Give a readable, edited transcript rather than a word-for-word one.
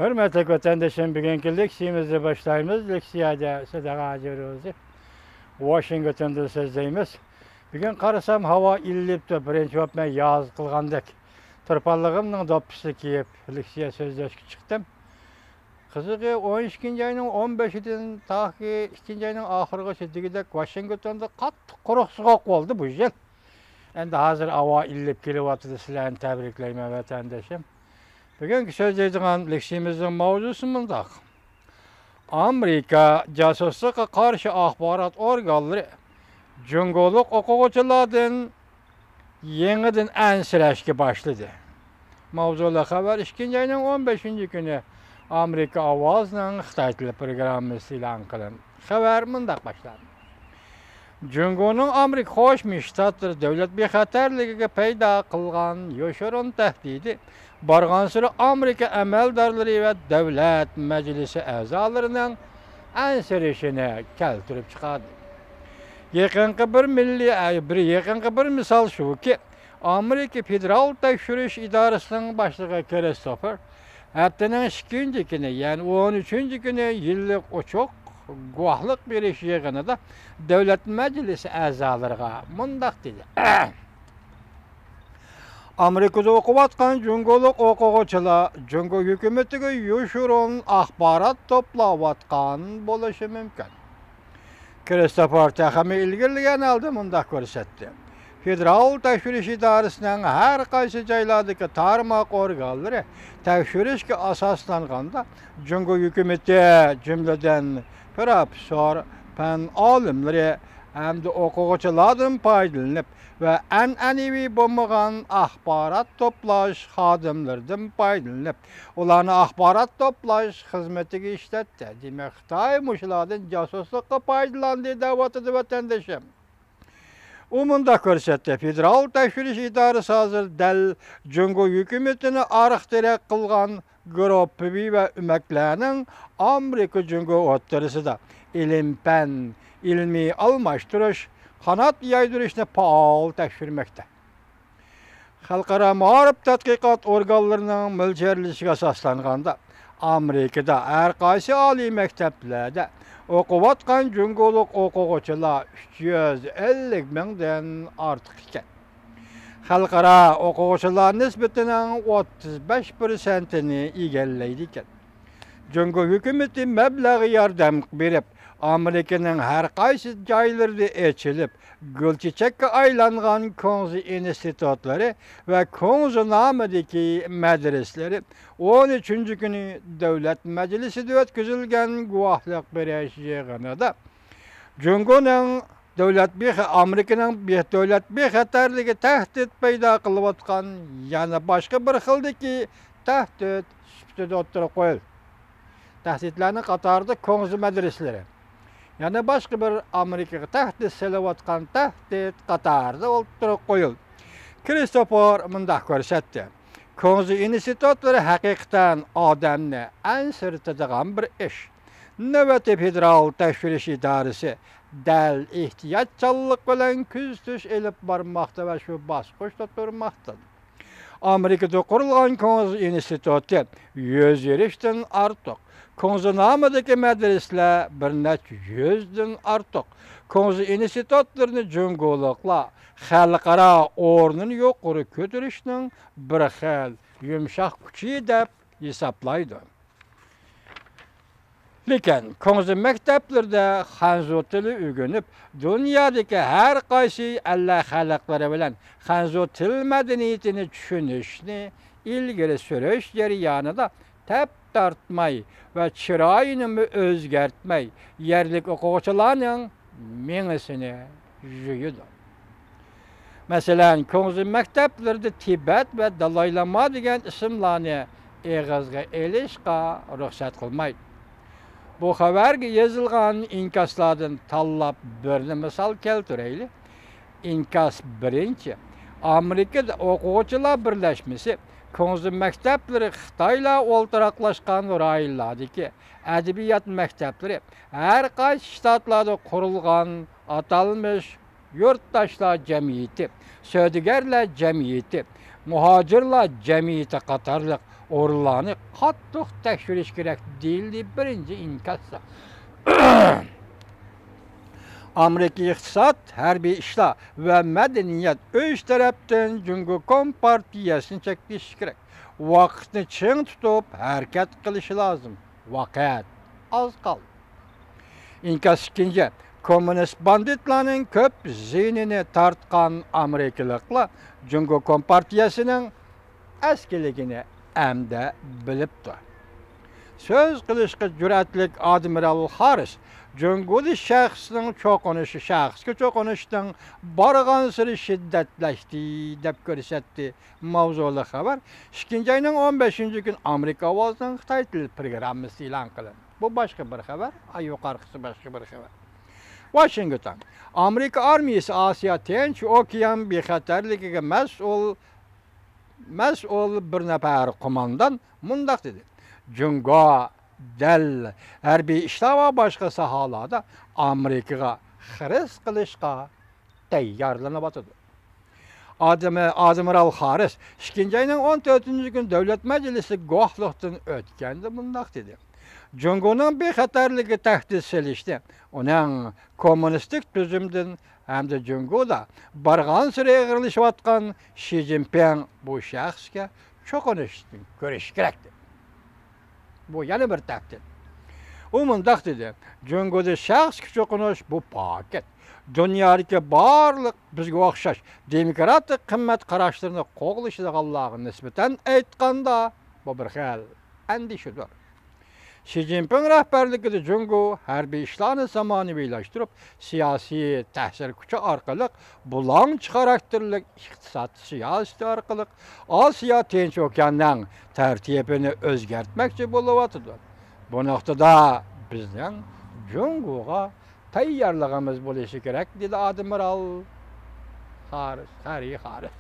Hürmetli vatandaşım, bugünkü leksiyemizi başlayımız. Leksiyada Sadaqa Hacıroğlu, Washington'da sözleyimiz. Bugün qarasam hava illipti, birinci öpme yaz kılgandık. Tırpallığımның dopisi kiyip leksiya sözleşki çıktım. Kızıqı 12. ayının 15'inden tahi 2. ayının ahırgısı digidek Washington'da qattiq quruq soğuk oldu bu yıl. Endi hazır hava illip kelivatıdı, sizlerini tebrikleyme vatandaşım. Bugünkü sözleydiğin leksiyemizin mavzusu mundaq. Amerika casusluğa karşı ahbarat organları cüngoluk okuguculardan yeniden ensirəşki başladı. Mavzula haber 2. ayının 15. günü Amerika avazla Xitay tili programması ilan kılın. Haber mundaq başladı. Cüngolun Amerika Qo'shma Shtatlar devlet bexatarligiga paydo qilgan yoshirin tahdidi barg'ansiri Amerika amaldorlari va davlat majlisi a'zolarining ansirishini keltirib chiqadi. Yaqinqi bir misol shuki, Amerika Federal tekshirish idorasining boshlig'i Christopher haftaning 2. kuni, ya'ni 13. kuni yillik uçuk guahlık beriş yığınında devlet meclisi a'zolariga mundaq dedi. Amerikada o'qiyotgan jungoluk o'quvchilar Jungo hukumatiga yoshirin axborot to'playotgan bo'lishi mumkin. Christopher Tahami ilgirlagan holda mundaq ko'rsatdi. Federal tekshirish idorasining har qaysi joylardagi tarmoq organlari tekshirishga asoslanganda Jungo hukumati jumladan professor, fan olimlari hamda o'quvchilardan foydalanib va an'anaviy bo'lmagan axborot to'plash xodimlaridan foydalanib, ularni axborot to'plash xizmatiga ishlatdi. Demak, Xitoy mushulardan josuslikqa foydalandi deyapti vatandoshim. U munda ko'rsatdi. Federal tekshirish idorasi hozir dal Jungo hukumatini ariq-terak qilgan gruppaviy va umaklarning Amerika Jungo o'rtasida ilm-fan, ilmiy almashtirish, qanot yaydirishni faol tekshirmoqda. Xalqaro ma'rif tadqiqot organlarining mo'ljallashiga asoslanganda Amerikada har qaysi oliy maktablarda o'qiyotgan jungoluk o'quvchilar 350 mingdan ortiq ekan. Xalqaro o'quvchilar nisbatining 35%ni egallaydi ekan. Jungo hukumati mablag' yordam berib, Amerikaning har qaysi joylarida ochilib, gulchechakka aylangan Konzi institutlari va Konzi nomidagi madrasalari 13. kuni davlat majlisida o'tkazilgan guvohlik berish yig'inida Jungoning Amerikaning davlat bexatarligi tahdid paydo qilayotgan yana boshqa bir xildagi tahdid sifatida o'tirib qo'yildi. Tahdidlarning qatorida Konzi madrasalari. Yani başka bir Amerikaga tahdid selayotgan tahdid qatorida o'tirib qo'yildi. Christopher mundaq ko'rsatdi. Konzi institutlari haqiqatan odamni ansirtadigan bir ish. Navbatda Federal tekshirish idorasi dal ehtiyotchanlik bilan kuzatish elib bormoqda va shu bosqichda turmoqda. Amerikada qurilgan Konzi instituti 100 yildan ortiq. Konzi nomidagi madrasalar bir necha 100dan ortiq. Konzi institutlarini jungoluklar xalqaro o'rnini yuqori ko'tarishning bir xil yumshoq kuchi deb hisoblaydi. Lekin Konzi maktablarda Xanzo tili o'rganib, dunyodagi har qaysi Allah xalqlari bilan Xanzo til madaniyatini tushunishni ilgari surish jarayonida tartmay ve chiroyini o'zgartmay yerlik o'quvchilarning mengisini juyidi. Masalan, Konzi maktablarida Tibet ve Dalai Lama degan ismlarni eg'izga elishga ruxsat qilmaydi. Bu xabarga yozilgan inkaslardan tanlab bir misol keltiraylik. Inkas 1. Amerikada o'quvchilar birlashmasi Konzi maktablari Xitoylar o'ltiraqlashgan rayonlardagi adabiyot maktablari har qaysi shtatlarda qurilgan atalmış yurtdoshlar jamiyati, savdogarlar jamiyati, muhojirlar jamiyati qatorliq Oralarni qattiq tekshirish kerak deyildi birinchi inkasda. Amerika iqtisod, harbiy ishlar va madaniyat o'z tarafdan Jungo Kompartiyasini cheklash kerak. Vaqtni ching tutib harakat qilishi lozim. Vaqt oz qoldi. İnkas ikinci, komünist banditlarning ko'p ziynini tartgan Amerikaliklar Jungo Kompartiyasining eskiligini emde bilipdi. Söz qilishga jur'atlik Admiral Harris Jungo'li shaxsning shaxsga cho'qinishdan borgan siri shiddatlashdi deb ko'rsatdi. Mavzuli xabar 2 ayning 15-kun Amerika ovozining Xitoy tili programmasi e'lon qilindi. Bu boshqa bir xabar, yuqorqisi boshqa bir xabar. Washington. Amerika armiyasi Osiyo Tinch okean bexatarligiga mas'ul bir nafar qo'mondan mundaq dedi. Jungo dal harbiy ishlar va boshqa sohalarda Amerikaga xiris qilishga tayyorlanyapti. Admiral Harris 2 ayning 14-kun Davlat Majlisi guvohlikdan o'tganda mundaq dedi. Jungo'ning bexatarligi tahdid solishdi. Uning kommunistik tuzumdan hamda Jungo'da bargan siri eg'irlashayotgan Xi Jinping bu shaxsga cho'qinishni ko'rish kerakdi. Bu yana bir tahdid. U mundaq dedi. Jungo'da shaxsga cho'qinish bu paket. Dunyodagi barliq bizga o'xshash demokratik qimmat qarashlarini qo'g'lashadiganlarga nisbatan aytganda bu bir xil andishadir. Xi Jinping rahbarligida Jungo harbiy ishlarni zamonaviylashtırib, siyosiy ta'sir kuchi orqali bulanch xarakterli iqtisod siyosati orqali Osiyo Tinch okeanining tartibini o'zgartmoqchi bo'lyapti. Bu nuqtada bizning Jungo'ga tayyorligimiz bo'lishi kerak dedi Admiral Harris.